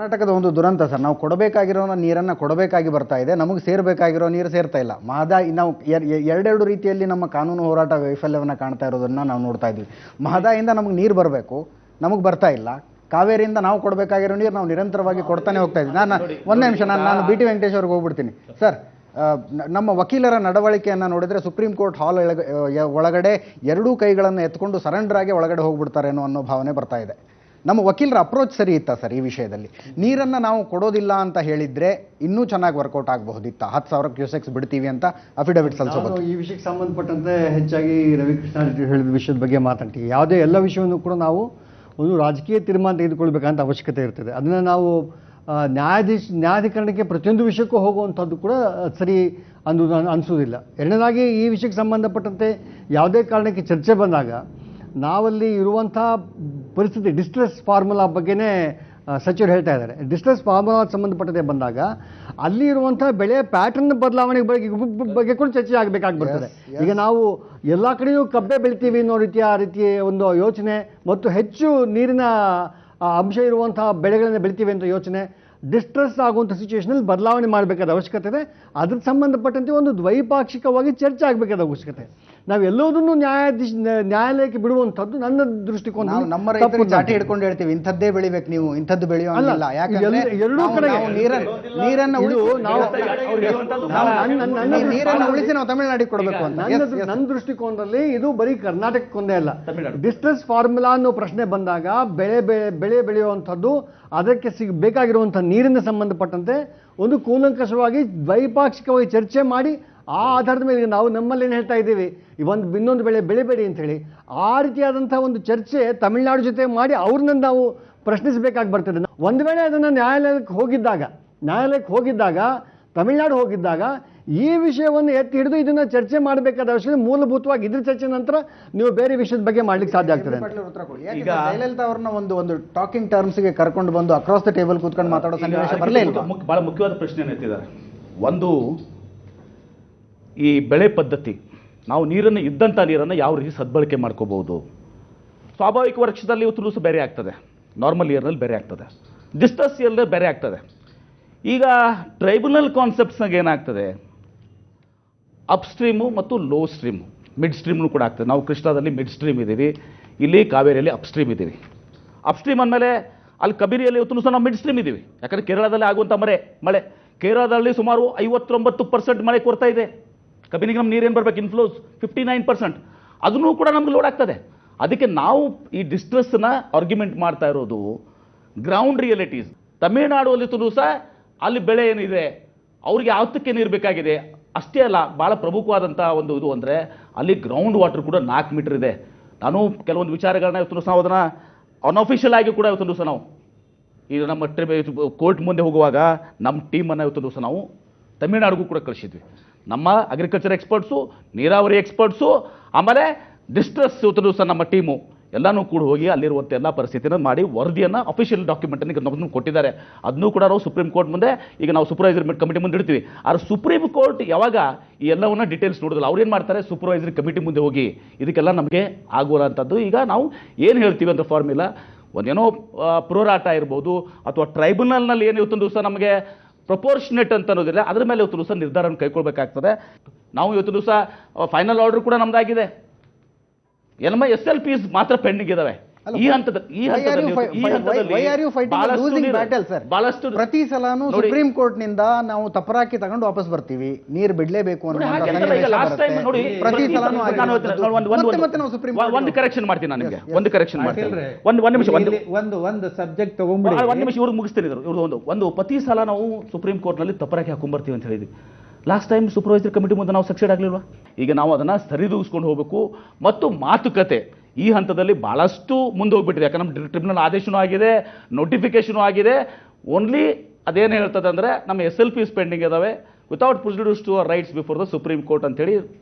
ಕರ್ನಾಟಕದ ಒಂದು ದುರಂತ ಸರ್. ನಾವು ಕೊಡಬೇಕಾಗಿರೋ ನೀರನ್ನು ಕೊಡಬೇಕಾಗಿ ಬರ್ತಾ ಇದೆ, ನಮಗೆ ಸೇರಬೇಕಾಗಿರೋ ನೀರು ಸೇರ್ತಾ ಇಲ್ಲ. ನಾವು ಎರಡೆರಡು ರೀತಿಯಲ್ಲಿ ನಮ್ಮ ಕಾನೂನು ಹೋರಾಟ ವೈಫಲ್ಯವನ್ನು ಕಾಣ್ತಾ ಇರೋದನ್ನು ನಾವು ನೋಡ್ತಾ ಇದ್ವಿ. ಮಹದಾಯಿಂದ ನಮಗೆ ನೀರು ಬರಬೇಕು, ನಮಗೆ ಬರ್ತಾ ಇಲ್ಲ. ಕಾವೇರಿಯಿಂದ ನಾವು ಕೊಡಬೇಕಾಗಿರೋ ನೀರು ನಾವು ನಿರಂತರವಾಗಿ ಕೊಡ್ತಾನೆ ಹೋಗ್ತಾ ಇದ್ವಿ. ಒಂದು ನಿಮಿಷ, ನಾನು ಬಿ ಟಿ ವೆಂಕಟೇಶ್ ಅವ್ರಿಗೆ ಹೋಗ್ಬಿಡ್ತೀನಿ ಸರ್. ನಮ್ಮ ವಕೀಲರ ನಡವಳಿಕೆಯನ್ನು ನೋಡಿದರೆ ಸುಪ್ರೀಂ ಕೋರ್ಟ್ ಹಾಲ್ ಒಳಗಡೆ ಎರಡೂ ಕೈಗಳನ್ನು ಎತ್ಕೊಂಡು ಸರೆಂಡರ್ ಆಗಿ ಒಳಗಡೆ ಹೋಗ್ಬಿಡ್ತಾರೇನೋ ಅನ್ನೋ ಭಾವನೆ ಬರ್ತಾ ಇದೆ. ನಮ್ಮ ವಕೀಲರ ಅಪ್ರೋಚ್ ಸರಿ ಇತ್ತಾ ಸರ್ ಈ ವಿಷಯದಲ್ಲಿ? ನೀರನ್ನು ನಾವು ಕೊಡೋದಿಲ್ಲ ಅಂತ ಹೇಳಿದರೆ ಇನ್ನೂ ಚೆನ್ನಾಗಿ ವರ್ಕೌಟ್ ಆಗಬಹುದಿತ್ತ? 10,000 ಕ್ಯೂಸೆಕ್ಸ್ ಬಿಡ್ತೀವಿ ಅಂತ ಅಫಿಡವಿಟ್ ಸಲ್ಲಿಸಬಹುದು. ಈ ವಿಷಯಕ್ಕೆ ಸಂಬಂಧಪಟ್ಟಂತೆ ಹೆಚ್ಚಾಗಿ ರವಿಕೃಷ್ಣ ಹೇಳಿದ ವಿಷಯದ ಬಗ್ಗೆ ಮಾತಾಡ್ತೀವಿ. ಯಾವುದೇ ಎಲ್ಲ ವಿಷಯವನ್ನು ಕೂಡ ನಾವು ಒಂದು ರಾಜಕೀಯ ತೀರ್ಮಾನ ತೆಗೆದುಕೊಳ್ಬೇಕಂತ ಅವಶ್ಯಕತೆ ಇರ್ತದೆ. ಅದನ್ನು ನಾವು ನ್ಯಾಯಾಧೀಕರಣಕ್ಕೆ ಪ್ರತಿಯೊಂದು ವಿಷಯಕ್ಕೂ ಹೋಗುವಂಥದ್ದು ಕೂಡ ಸರಿ ಅನಿಸೋದಿಲ್ಲ. ಎರಡನೇದಾಗಿ ಈ ವಿಷಯಕ್ಕೆ ಸಂಬಂಧಪಟ್ಟಂತೆ ಯಾವುದೇ ಕಾರಣಕ್ಕೆ ಚರ್ಚೆ ಬಂದಾಗ ನಾವಲ್ಲಿ ಇರುವಂಥ ಪರಿಸ್ಥಿತಿ ಡಿಸ್ಟ್ರೆಸ್ ಫಾರ್ಮುಲಾ ಬಗ್ಗೆನೇ ಸಚಿವರು ಹೇಳ್ತಾ ಇದ್ದಾರೆ. ಡಿಸ್ಟ್ರೆಸ್ ಫಾರ್ಮುಲಾ ಸಂಬಂಧಪಟ್ಟಂತೆ ಬಂದಾಗ ಅಲ್ಲಿ ಇರುವಂಥ ಬೆಳೆ ಪ್ಯಾಟರ್ನ್ ಬದಲಾವಣೆ ಬಗ್ಗೆ ಕೂಡ ಚರ್ಚೆ ಆಗಬೇಕಾಗ್ಬಿಡ್ತದೆ. ಈಗ ನಾವು ಎಲ್ಲ ಕಡೆಯೂ ಕಬ್ಬೆ ಬೆಳಿತೀವಿ ಅನ್ನೋ ರೀತಿಯ ಒಂದು ಯೋಚನೆ ಮತ್ತು ಹೆಚ್ಚು ನೀರಿನ ಅಂಶ ಇರುವಂಥ ಬೆಳೆಗಳನ್ನು ಬೆಳಿತೀವಿ ಅಂತ ಯೋಚನೆ, ಡಿಸ್ಟ್ರೆಸ್ ಆಗುವಂಥ ಸಿಚುವೇಷನಲ್ಲಿ ಬದಲಾವಣೆ ಮಾಡಬೇಕಾದ ಅವಶ್ಯಕತೆ ಇದೆ. ಅದಕ್ಕೆ ಸಂಬಂಧಪಟ್ಟಂತೆ ಒಂದು ದ್ವೈಪಾಕ್ಷಿಕವಾಗಿ ಚರ್ಚೆ ಆಗಬೇಕಾದ ಅವಶ್ಯಕತೆ. ನಾವೆಲ್ಲದನ್ನು ನ್ಯಾಯಾಲಯಕ್ಕೆ ಬಿಡುವಂಥದ್ದು ನನ್ನ ದೃಷ್ಟಿಕೋನ. ನಮ್ಮ ರೈತರು ಚಾಟಿ ಹಿಡ್ಕೊಂಡು ಹೇಳ್ತೀವಿ ಇಂಥದ್ದೇ ಬೆಳಿಬೇಕು, ನೀವು ಇಂಥದ್ದು ಬೆಳೆಯೋಲ್ಲ. ಯಾಕಂದ್ರೆ ಎರಡೂ ಕಡೆ ನೀರನ್ನು ಉಳಿಸಿ ನಾವು ತಮಿಳುನಾಡಿಗೆ ಕೊಡಬೇಕು ಅಂತ ನನ್ನ ದೃಷ್ಟಿಕೋನದಲ್ಲಿ ಇದು ಬರೀ ಕರ್ನಾಟಕಕ್ಕೊಂದೇ ಅಲ್ಲ. ಡಿಸ್ಟ್ರೆಸ್ ಫಾರ್ಮುಲಾ ಅನ್ನೋ ಪ್ರಶ್ನೆ ಬಂದಾಗ ಬೆಳೆ ಬೆಳೆಯುವಂಥದ್ದು ಅದಕ್ಕೆ ಬೇಕಾಗಿರುವಂಥ ನೀರಿನ ಸಂಬಂಧಪಟ್ಟಂತೆ ಒಂದು ಕೂಲಂಕಷವಾಗಿ ದ್ವೈಪಾಕ್ಷಿಕವಾಗಿ ಚರ್ಚೆ ಮಾಡಿ ಆ ಆಧಾರದ ಮೇಲೆ ನಾವು ನಮ್ಮಲ್ಲಿ ಏನು ಹೇಳ್ತಾ ಇದ್ದೀವಿ, ಇನ್ನೊಂದು ಬೆಳೆ ಬೆಳಿಬೇಡಿ ಅಂಥೇಳಿ ಆ ರೀತಿಯಾದಂಥ ಒಂದು ಚರ್ಚೆ ತಮಿಳುನಾಡು ಜೊತೆ ಮಾಡಿ ಅವ್ರನ್ನ ನಾವು ಪ್ರಶ್ನಿಸಬೇಕಾಗಿ ಬರ್ತದೆ. ಒಂದು ವೇಳೆ ಅದನ್ನು ನ್ಯಾಯಾಲಯಕ್ಕೆ ಹೋಗಿದ್ದಾಗ ತಮಿಳುನಾಡು ಹೋಗಿದ್ದಾಗ ಈ ವಿಷಯವನ್ನು ಎತ್ತಿ ಹಿಡಿದು ಇದನ್ನು ಚರ್ಚೆ ಮಾಡಬೇಕಾದ ಅವಶ್ಯಕತೆ ಮೂಲಭೂತವಾಗಿ ಇದ್ರ ಚರ್ಚೆ ನಂತರ ನೀವು ಬೇರೆ ವಿಷಯದ ಬಗ್ಗೆ ಮಾಡ್ಲಿಕ್ಕೆ ಸಾಧ್ಯ ಆಗ್ತದೆ. ಈಗ ಜಯಲಲಿತಾ ಅವ್ರನ್ನ ಒಂದು ಟಾಕಿಂಗ್ ಟರ್ಮ್ಸ್ಗೆ ಕರ್ಕೊಂಡು ಬಂದು ಅಕ್ರಾಸ್ ದ ಟೇಬಲ್ ಕೂತ್ಕೊಂಡು ಮಾತಾಡೋ ಸನ್ನಿವೇಶ ಬರಲೇ ಇಲ್ಲ. ಬಹಳ ಮುಖ್ಯವಾದ ಪ್ರಶ್ನೆ ಎತ್ತಿದ್ದಾರೆ. ಒಂದು, ಈ ಬೆಳೆ ಪದ್ಧತಿ, ನಾವು ನೀರನ್ನು ಇದ್ದಂಥ ನೀರನ್ನು ಯಾವ ರೀತಿ ಸದ್ಬಳಕೆ ಮಾಡ್ಕೋಬಹುದು. ಸ್ವಾಭಾವಿಕ ವರ್ಷದಲ್ಲಿ ಇವತ್ತು ಸಹ ಬೇರೆ ಆಗ್ತದೆ, ನಾರ್ಮಲ್ ಇಯರ್ನಲ್ಲಿ ಬೇರೆ ಆಗ್ತದೆ, ಡಿಸ್ಟರ್ಸ್ ಇಯರ್ನಲ್ಲಿ ಬೇರೆ ಆಗ್ತದೆ. ಈಗ ಟ್ರೈಬ್ಯುನಲ್ ಕಾನ್ಸೆಪ್ಟ್ಸ್ನಾಗ ಏನಾಗ್ತದೆ, ಅಪ್ ಸ್ಟ್ರೀಮು ಮತ್ತು ಲೋ ಸ್ಟ್ರೀಮು, ಮಿಡ್ ಸ್ಟ್ರೀಮ್ನು ಕೂಡ ಆಗ್ತದೆ. ನಾವು ಕೃಷ್ಣಾದಲ್ಲಿ ಮಿಡ್ ಸ್ಟ್ರೀಮ್ ಇದ್ದೀವಿ, ಇಲ್ಲಿ ಕಾವೇರಿಯಲ್ಲಿ ಅಪ್ ಸ್ಟ್ರೀಮ್ ಇದ್ದೀವಿ. ಅಪ್ ಸ್ಟ್ರೀಮ್ ಅಂದಮೇಲೆ ಅಲ್ಲಿ ಕಬಿರಿಯಲ್ಲಿ ಇವತ್ತು ಸಹ ನಾವು ಮಿಡ್ ಸ್ಟ್ರೀಮ್ ಇದ್ದೀವಿ. ಯಾಕಂದರೆ ಕೇರಳದಲ್ಲಿ ಆಗುವಂಥ ಮಳೆ ಕೇರಳದಲ್ಲಿ ಸುಮಾರು 59% ಮಳೆ ಕೊಡ್ತಾ ಇದೆ. ಕಬಿನಿಗೆ ನಮ್ಮ ನೀರೇನು ಬರಬೇಕು, ಇನ್ಫ್ಲೋಸ್ 59%, ಅದನ್ನು ಕೂಡ ನಮ್ಗೆ ಲೋಡ್ ಆಗ್ತದೆ. ಅದಕ್ಕೆ ನಾವು ಈ ಡಿಸ್ಟ್ರೆಸ್ನ ಆರ್ಗ್ಯುಮೆಂಟ್ ಮಾಡ್ತಾ ಇರೋದು ಗ್ರೌಂಡ್ ರಿಯಾಲಿಟೀಸ್. ತಮಿಳುನಾಡುವಲ್ಲಿ ಸಹ ಅಲ್ಲಿ ಬೆಳೆ ಏನಿದೆ, ಅವ್ರಿಗೆ ಯಾವತ್ತಕ್ಕೆ ನೀರು ಬೇಕಾಗಿದೆ ಅಷ್ಟೇ ಅಲ್ಲ, ಭಾಳ ಪ್ರಮುಖವಾದಂಥ ಒಂದು ಇದು ಅಂದರೆ ಅಲ್ಲಿ ಗ್ರೌಂಡ್ ವಾಟರ್ ಕೂಡ 4 ಮೀಟರ್ ಇದೆ. ನಾನು ಕೆಲವೊಂದು ವಿಚಾರಗಳನ್ನ ಇವತ್ತು ನಾವು ಅದನ್ನು ಅನ್ಅಫಿಷಿಯಲ್ ಆಗಿ ಕೂಡ ಇವತ್ತು ಸಹ ನಾವು ಈಗ ನಮ್ಮ ಕೋರ್ಟ್ ಮುಂದೆ ಹೋಗುವಾಗ ನಮ್ಮ ಟೀಮನ್ನು ಇವತ್ತು ಸಹ ನಾವು ತಮಿಳುನಾಡಿಗೂ ಕೂಡ ಕಳಿಸಿದ್ವಿ. ನಮ್ಮ ಅಗ್ರಿಕಲ್ಚರ್ ಎಕ್ಸ್ಪರ್ಟ್ಸು, ನೀರಾವರಿ ಎಕ್ಸ್ಪರ್ಟ್ಸು, ಆಮೇಲೆ ಡಿಸ್ಟ್ರೆಸ್ ಇವತ್ತು ಸಹ ನಮ್ಮ ಟೀಮು ಎಲ್ಲನೂ ಕೂಡ ಹೋಗಿ ಅಲ್ಲಿರುವಂಥ ಎಲ್ಲ ಪರಿಸ್ಥಿತಿನ ಮಾಡಿ ವರದಿಯನ್ನು ಅಫಿಷಿಯಲ್ ಡಾಕ್ಯುಮೆಂಟನ್ನು ನಮ್ಮನ್ನು ಕೊಟ್ಟಿದ್ದಾರೆ. ಅದನ್ನೂ ಕೂಡ ನಾವು ಸುಪ್ರೀಂ ಕೋರ್ಟ್ ಮುಂದೆ ಈಗ ನಾವು ಸೂಪರ್ವೈಸರಿ ಕಮಿಟಿ ಮುಂದೆ ಇಡ್ತೀವಿ. ಆದರೆ ಸುಪ್ರೀಂ ಕೋರ್ಟ್ ಯಾವಾಗ ಈ ಎಲ್ಲವನ್ನ ಡೀಟೇಲ್ಸ್ ನೋಡೋದಿಲ್ಲ, ಅವ್ರು ಏನು ಮಾಡ್ತಾರೆ, ಸೂಪರ್ವೈಸರಿ ಕಮಿಟಿ ಮುಂದೆ ಹೋಗಿ ಇದಕ್ಕೆಲ್ಲ ನಮಗೆ ಆಗುವಂಥದ್ದು. ಈಗ ನಾವು ಏನು ಹೇಳ್ತೀವಿ ಅಂತ ಫಾರ್ಮುಲಾ, ಒಂದೇನೋ ಪ್ರೋರಾಟ ಇರ್ಬೋದು ಅಥವಾ ಟ್ರೈಬ್ಯುನಲ್ನಲ್ಲಿ ಏನು ಇವತ್ತೊಂದು ದಿವಸ ನಮಗೆ ಪ್ರಪೋರ್ಷನೇಟ್ ಅಂತ ಅನ್ನೋದಿಲ್ಲ, ಅದ್ರ ಮೇಲೆ ಇವತ್ತು ದಿವಸ ನಿರ್ಧಾರವನ್ನು ಕೈಗೊಳ್ಬೇಕಾಗ್ತದೆ. ನಾವು ಇವತ್ತು ದಿವಸ ಫೈನಲ್ ಆರ್ಡರ್ ಕೂಡ ನಮ್ಮದಾಗಿದೆ. SLPs ಮಾತ್ರ ಪೆಂಡಿಂಗ್ ಇದಾವೆ. ಬಹಳಷ್ಟು ಪ್ರತಿ ಸಲಾನು ಸುಪ್ರೀಂ ಕೋರ್ಟ್ ನಿಂದ ನಾವು ತಪರಾಕಿ ತಗೊಂಡು ವಾಪಸ್ ಬರ್ತೀವಿ, ನೀರು ಬಿಡ್ಲೇಬೇಕು ಅನ್ನೋ ಪ್ರತಿ ಸಲಾನು. ಒಂದು ಕರೆಕ್ಷನ್ ಮಾಡ್ತೀನಿ ನಾನು ನಿಮಗೆ, ಒಂದು ಕರೆಕ್ಷನ್ ಮಾಡ್ತೀನಿ. ಒಂದು ನಿಮಿಷ, ಒಂದು ಸಬ್ಜೆಕ್ಟ್ ತಗೊಂಡ್ಬಿಡಿ, ಒಂದು ನಿಮಿಷ. ಇವ್ರಿಗೆ ಮುಗಿಸ್ತೀನಿ. ಇವ್ರದ್ದು ಒಂದು ಪ್ರತಿ ಸಲ ನಾವು ಸುಪ್ರೀಂ ಕೋರ್ಟ್ನಲ್ಲಿ ತಪರಾಕಿ ಹಾಕೊಂಡ್ಬರ್ತೀವಿ ಅಂತ ಹೇಳಿದ್ವಿ. ಲಾಸ್ಟ್ ಟೈಮ್ ಸೂಪರ್ವೈಸರಿ ಕಮಿಟಿ ಮುಂದೆ ನಾವು ಸಕ್ಸೆಡ್ ಆಗಲಿಲ್ವಾ? ಈಗ ನಾವು ಅದನ್ನು ಸರಿದೂಗಿಸ್ಕೊಂಡು ಹೋಗಬೇಕು. ಮತ್ತು ಮಾತುಕತೆ ಈ ಹಂತದಲ್ಲಿ ಭಾಳಷ್ಟು ಮುಂದೆ ಹೋಗ್ಬಿಟ್ಟಿದೆ. ಯಾಕಂದ್ರೆ ನಮ್ಮ ಟ್ರಿಬ್ಯುನಲ್ ಆದೇಶನೂ ಆಗಿದೆ, ನೋಟಿಫಿಕೇಶನು ಆಗಿದೆ. ಓನ್ಲಿ ಅದೇನು ಹೇಳ್ತದೆ ಅಂದರೆ ನಮ್ಮ SLPs ಪೆಂಡಿಂಗ್ ಇದಾವೆ, without prejudice to our rights before the Supreme Court ಅಂತೇಳಿ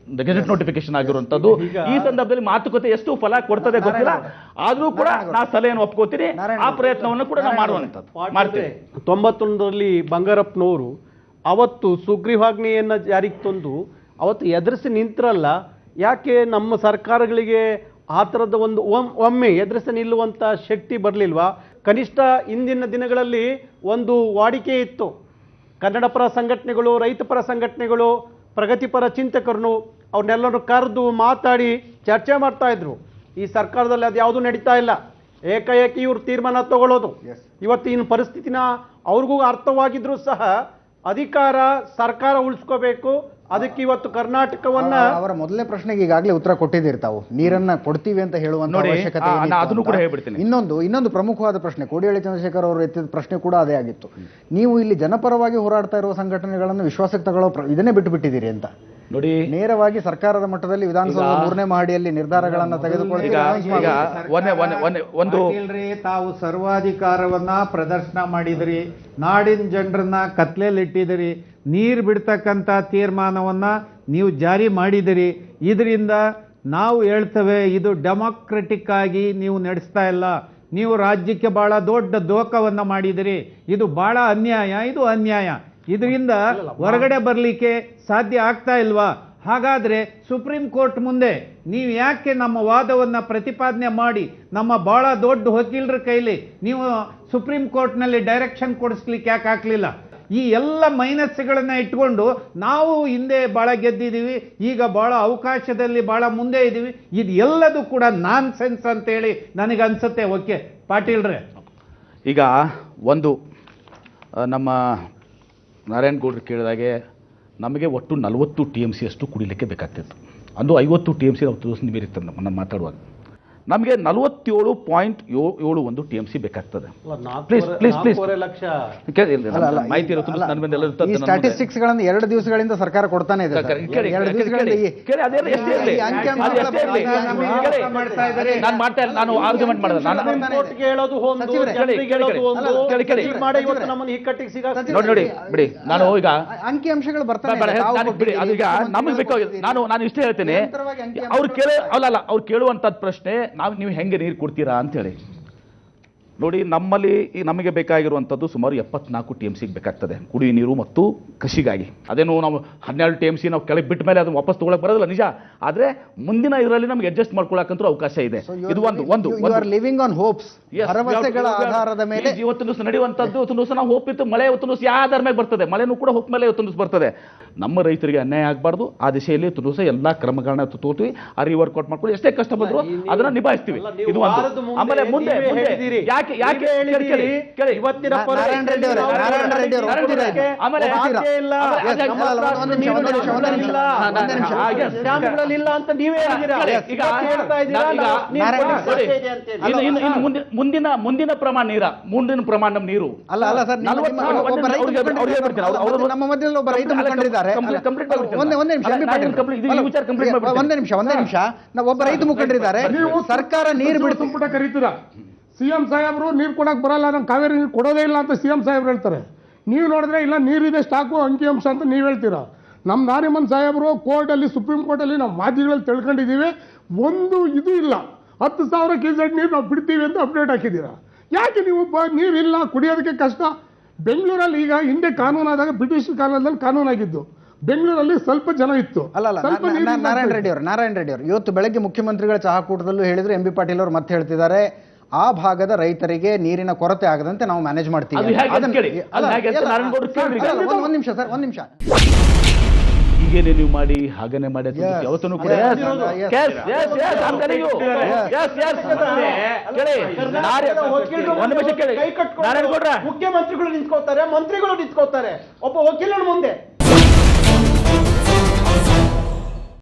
ಗೆಜೆಟ್ ನೋಟಿಫಿಕೇಶನ್ ಆಗಿರುವಂಥದ್ದು. ಈ ಸಂದರ್ಭದಲ್ಲಿ ಮಾತುಕತೆ ಎಷ್ಟು ಫಲ ಕೊಡ್ತದೆ ಗೊತ್ತಿಲ್ಲ, ಆದರೂ ಕೂಡ ನಾ ಸಲಹೆಯನ್ನು ಒಪ್ಕೋತೀನಿ. ಆ ಪ್ರಯತ್ನವನ್ನು ಕೂಡ ನಾವು ಮಾಡುವಂಥದ್ದು ಮಾಡ್ತೇವೆ. 91ರಲ್ಲಿ ಬಂಗಾರಪ್ಪನವರು ಅವತ್ತು ಸುಗ್ರೀವಾಜ್ಞೆಯನ್ನು ಜಾರಿಗೆ ತಂದು ಅವತ್ತು ಎದುರಿಸಿ ನಿಂತರಲ್ಲ. ಯಾಕೆ ನಮ್ಮ ಸರ್ಕಾರಗಳಿಗೆ ಆ ಥರದ ಒಂದು ಒಮ್ಮೆ ಎದುರಿಸಿ ನಿಲ್ಲುವಂಥ ಶಕ್ತಿ ಬರಲಿಲ್ವಾ? ಕನಿಷ್ಠ ಇಂದಿನ ದಿನಗಳಲ್ಲಿ ಒಂದು ವಾಡಿಕೆ ಇತ್ತು. ಕನ್ನಡ ಪರ ಸಂಘಟನೆಗಳು, ರೈತ ಪರ ಸಂಘಟನೆಗಳು, ಪ್ರಗತಿಪರ ಚಿಂತಕರನ್ನು ಅವ್ರನ್ನೆಲ್ಲರೂ ಕರೆದು ಮಾತಾಡಿ ಚರ್ಚೆ ಮಾಡ್ತಾ ಇದ್ರು. ಈ ಸರ್ಕಾರದಲ್ಲಿ ಅದು ಯಾವುದೂ ನಡೀತಾ ಇಲ್ಲ. ಏಕಾಏಕಿ ಇವ್ರು ತೀರ್ಮಾನ ತಗೊಳ್ಳೋದು. ಇವತ್ತಿನ ಪರಿಸ್ಥಿತಿನ ಅವ್ರಿಗೂ ಅರ್ಥವಾಗಿದ್ರೂ ಸಹ ಅಧಿಕಾರ ಸರ್ಕಾರ ಉಳಿಸ್ಕೋಬೇಕು. ಅದಕ್ಕೆ ಇವತ್ತು ಕರ್ನಾಟಕವನ್ನ ಅವರ ಮೊದಲನೇ ಪ್ರಶ್ನೆಗೆ ಈಗಾಗಲೇ ಉತ್ತರ ಕೊಟ್ಟಿದ್ದೀರಿ ತಾವು. ನೀರನ್ನ ಕೊಡ್ತೀವಿ ಅಂತ ಹೇಳುವಂತ ನೋಡಿ, ಅವಶ್ಯಕತೆ ಏನಿತ್ತು ಅದನ್ನು ಕೂಡ ಅಂತ. ಹೇಳ್ಬಿಡ್ತೀನಿ. ಇನ್ನೊಂದು ಪ್ರಮುಖವಾದ ಪ್ರಶ್ನೆ ಕೋಡಿಹಳ್ಳಿ ಚಂದ್ರಶೇಖರ್ ಅವರು ಎತ್ತಿದ ಪ್ರಶ್ನೆ ಕೂಡ ಅದೇ ಆಗಿತ್ತು. ನೀವು ಇಲ್ಲಿ ಜನಪರವಾಗಿ ಹೋರಾಡ್ತಾ ಇರುವ ಸಂಘಟನೆಗಳನ್ನು ವಿಶ್ವಾಸಕ್ಕೆ ತಗೊಳ್ಳೋ ಇದನ್ನೇ ಬಿಟ್ಟು ಬಿಟ್ಟಿದ್ದೀರಿ ಅಂತ. ನೋಡಿ, ನೇರವಾಗಿ ಸರ್ಕಾರದ ಮಟ್ಟದಲ್ಲಿ ವಿಧಾನಸೌಧ 3ನೇ ಮಹಡಿಯಲ್ಲಿ ನಿರ್ಧಾರಗಳನ್ನ ತೆಗೆದುಕೊಳ್ಳಿ. ಒಂದು ತಾವು ಸರ್ವಾಧಿಕಾರವನ್ನ ಪ್ರದರ್ಶನ ಮಾಡಿದಿರಿ, ನಾಡಿನ ಜನರನ್ನ ಕತ್ಲೆಯಲ್ಲಿಟ್ಟಿದಿರಿ, ನೀರು ಬಿಡ್ತಕ್ಕಂಥ ತೀರ್ಮಾನವನ್ನ ನೀವು ಜಾರಿ ಮಾಡಿದಿರಿ. ಇದರಿಂದ ನಾವು ಹೇಳ್ತೇವೆ, ಇದು ಡೆಮಾಕ್ರೆಟಿಕ್ ಆಗಿ ನೀವು ನಡೆಸ್ತಾ ಇಲ್ಲ. ನೀವು ರಾಜ್ಯಕ್ಕೆ ಬಹಳ ದೊಡ್ಡ ದೋಖವನ್ನ ಮಾಡಿದಿರಿ. ಇದು ಬಹಳ ಅನ್ಯಾಯ, ಇದು ಅನ್ಯಾಯ. ಇದರಿಂದ ಹೊರಗಡೆ ಬರಲಿಕ್ಕೆ ಸಾಧ್ಯ ಆಗ್ತಾ ಇಲ್ವಾ? ಹಾಗಾದ್ರೆ ಸುಪ್ರೀಂ ಕೋರ್ಟ್ ಮುಂದೆ ನೀವು ಯಾಕೆ ನಮ್ಮ ವಾದವನ್ನು ಪ್ರತಿಪಾದನೆ ಮಾಡಿ ನಮ್ಮ ಬಹಳ ದೊಡ್ಡ ವಕೀಲರ ಕೈಲಿ ನೀವು ಸುಪ್ರೀಂ ಕೋರ್ಟ್ನಲ್ಲಿ ಡೈರೆಕ್ಷನ್ ಕೊಡಿಸ್ಲಿಕ್ಕೆ ಯಾಕೆ ಹಾಕ್ಲಿಲ್ಲ? ಈ ಎಲ್ಲ ಮೈನಸ್ಗಳನ್ನ ಇಟ್ಕೊಂಡು ನಾವು ಹಿಂದೆ ಬಹಳ ಗೆದ್ದಿದ್ದೀವಿ, ಈಗ ಬಹಳ ಅವಕಾಶದಲ್ಲಿ ಬಹಳ ಮುಂದೆ ಇದ್ದೀವಿ, ಇದು ಎಲ್ಲದೂ ಕೂಡ ನಾನ್ ಸೆನ್ಸ್ ಅಂತೇಳಿ ನನಗನ್ಸುತ್ತೆ. ಓಕೆ ಪಾಟೀಲ್ರೆ, ಈಗ ಒಂದು ನಮ್ಮ ನಾರಾಯಣಗೌಡರು ಕೇಳಿದಾಗೆ ನಮಗೆ ಒಟ್ಟು 40 TMC ಅಷ್ಟು ಕುಡಿಲಿಕ್ಕೆ ಬೇಕಾಗ್ತಿತ್ತು. ಅದು 50 TMC ನಾವು ತೋರಿಸಿ ಮೀರಿರ್ತದೆ ನಮ್ಮ ಮಾತಾಡುವಾಗ. ನಮಗೆ 47.71 TMC ಬೇಕಾಗ್ತದೆ. ಪ್ಲೀಸ್ ಲಕ್ಷ ಮಾಹಿತಿ ಇರುತ್ತೆ ನನ್ನ ಮೇಲೆ ಎಲ್ಲ ಇರ್ತದೆ. ಈ ಸ್ಟ್ಯಾಟಿಸ್ಟಿಕ್ಸ್ ಗಳನ್ನು 2 ದಿವಸಗಳ ಸರ್ಕಾರ ಕೊಡ್ತಾನೆ ಇದೆ. ನಾನು ಮಾಡ್ತಾ ಇಲ್ಲ, ನಾನು ಆರ್ಗ್ಯುಮೆಂಟ್ ಮಾಡಿದೆ. ನೋಡಿ ಬಿಡಿ, ನಾನು ಈಗ ಅಂಕಿಅಂಶಗಳು ಬಿಡಿ, ಅದೀಗ ನಮಗೆ ಬೇಕಾಗಿದೆ. ನಾನು ಇಷ್ಟೇ ಹೇಳ್ತೇನೆ, ಅವ್ರು ಕೇಳುವಂತದ್ದು ಪ್ರಶ್ನೆ ನೀವು ಹೆಂಗೆ ನೀರು ಕೊಡ್ತೀರಾ ಅಂತೇಳಿ. ನೋಡಿ, ನಮಗೆ ಬೇಕಾಗಿರುವಂಥದ್ದು ಸುಮಾರು 74 TMC ಬೇಕಾಗ್ತದೆ ಕುಡಿಯುವ ನೀರು ಮತ್ತು ಕೃಷಿಗಾಗಿ. ಅದೇನು ನಾವು 12 TMC ನಾವು ಕೆಳಗೆ ಬಿಟ್ಟ ಮೇಲೆ ಅದು ವಾಪಸ್ ತಗೊಳಕ್ ಬರೋದಿಲ್ಲ ನಿಜ. ಆದ್ರೆ ಮುಂದಿನ ಇದರಲ್ಲಿ ನಮ್ಗೆ ಅಡ್ಜಸ್ಟ್ ಮಾಡ್ಕೊಳ್ಳಕ್ಕಂತೂ ಅವಕಾಶ ಇದೆ. ಇದು ಒಂದು ಲಿವಿಂಗ್ ಆನ್ ಹೋಪ್ಸ್, ಭರವಸೆಗಳ ಆಧಾರದ ಮೇಲೆ ಇವತ್ತು ದಿವಸ ನಡೆಯುವಂಥದ್ದು. ಇವತ್ತು ದಿವಸ ನಾವು ಹೋಪ್ ಇತ್ತು, ಮಳೆ ಇವತ್ತು ದಿವಸ ಯಾವ ಆಧಾರ ಮೇಲೆ ಬರ್ತದೆ, ಮಳೆನೂ ಕೂಡ ಹೋಪ್ ಮೇಲೆ ಇವತ್ತು ದಿವಸ ಬರ್ತದೆ. ನಮ್ಮ ರೈತರಿಗೆ ಅನ್ಯಾಯ ಆಗಬಾರ್ದು, ಆ ದಿಶೆಯಲ್ಲಿ ಇವತ್ತು ದಿವಸ ಎಲ್ಲ ಕ್ರಮಗಳನ್ನ ತಗೋತೀವಿ. ಆ ವರ್ಕೌಟ್ ಮಾಡ್ಕೊಂಡು ಎಷ್ಟೇ ಕಷ್ಟ ಬಂದ್ರು ಅದನ್ನ ನಿಭಾಯಿಸ್ತೀವಿ. ಇದು ಒಂದು. ಆಮೇಲೆ ಮುಂದೆ ಯಾಕೆ ಇವತ್ತಿನ ನಾರಾಯಣ ರೆಡ್ಡಿ ಇಲ್ಲ ಅಂತ ನೀವೇ ಮುಂದಿನ ಪ್ರಮಾಣ ನಮ್ಮ ನೀರು ಅಲ್ಲ ಸರ್, ನಮ್ಮ ಮಧ್ಯದಲ್ಲಿ ಒಬ್ಬ ರೈತ ಮುಖಂಡರಿದ್ದಾರೆ. ಒಂದೇ ನಿಮಿಷ ನಾವು ಒಬ್ಬ ರೈತ ಮುಖಂಡರಿದ್ದಾರೆ. ಸರ್ಕಾರ ನೀರು ಬಿಡು ಸಂಪುಟ ಕರೀತೀರಾ? CM ಸಾಹೇಬರು ನೀರು ಕೊಡಕ್ಕೆ ಬರಲ್ಲ, ನಂಗೆ ಕಾವೇರಿ ನೀರು ಕೊಡೋದೇ ಇಲ್ಲ ಅಂತ CM ಸಾಹೇಬ್ರು ಹೇಳ್ತಾರೆ. ನೀವು ನೋಡಿದ್ರೆ ಇಲ್ಲ ನೀರಿದೆ ಸ್ಟಾಕು ಅಂಕಿಅಂಶ ಅಂತ ನೀವು ಹೇಳ್ತೀರಾ. ನಮ್ಮ ನಾರಿಮನ್ ಸಾಹೇಬರು ಕೋರ್ಟಲ್ಲಿ, ಸುಪ್ರೀಂ ಕೋರ್ಟಲ್ಲಿ ನಾವು ಮಾಧ್ಯಮಗಳಲ್ಲಿ ತಿಳ್ಕೊಂಡಿದ್ದೀವಿ, ಒಂದು ಇದು ಇಲ್ಲ. 10,000 ಕ್ಯೂಸೆಕ್ ನೀರು ನಾವು ಬಿಡ್ತೀವಿ ಅಂತ ಅಪ್ಡೇಟ್ ಹಾಕಿದ್ದೀರಾ. ಯಾಕೆ ನೀವು ನೀರಿಲ್ಲ, ಕುಡಿಯೋದಕ್ಕೆ ಕಷ್ಟ? ಬೆಂಗಳೂರಲ್ಲಿ ಈಗ ಹಿಂದೆ ಕಾನೂನಾದಾಗ ಬ್ರಿಟಿಷ್ ಕಾಲದಲ್ಲಿ ಕಾನೂನಾಗಿದ್ದು, ಬೆಂಗಳೂರಲ್ಲಿ ಸ್ವಲ್ಪ ಜನ ಇತ್ತು. ನಾರಾಯಣ ರೆಡ್ಡಿ ಅವರು ಇವತ್ತು ಬೆಳಗ್ಗೆ ಮುಖ್ಯಮಂತ್ರಿಗಳ ಚಹಾಕೂಟದಲ್ಲೂ ಹೇಳಿದ್ರು. MB ಪಾಟೀಲ್ ಅವರು ಮತ್ತೆ ಹೇಳ್ತಿದ್ದಾರೆ, ಆ ಭಾಗದ ರೈತರಿಗೆ ನೀರಿನ ಕೊರತೆ ಆಗದಂತೆ ನಾವು ಮ್ಯಾನೇಜ್ ಮಾಡ್ತೀವಿ. ಒಂದ್ ನಿಮಿಷ ಹೀಗೇನೆ ನೀವು ಮಾಡಿ ಹಾಗೇನೆ ಮಾಡಿ ಯಾವತ್ತೂ ಕೂಡ ಮುಖ್ಯಮಂತ್ರಿಗಳು ನಿಂತ್ಕೋತಾರೆ, ಮಂತ್ರಿಗಳು ನಿಂತ್ಕೋತಾರೆ, ಒಬ್ಬ ವಕೀಲನ ಮುಂದೆ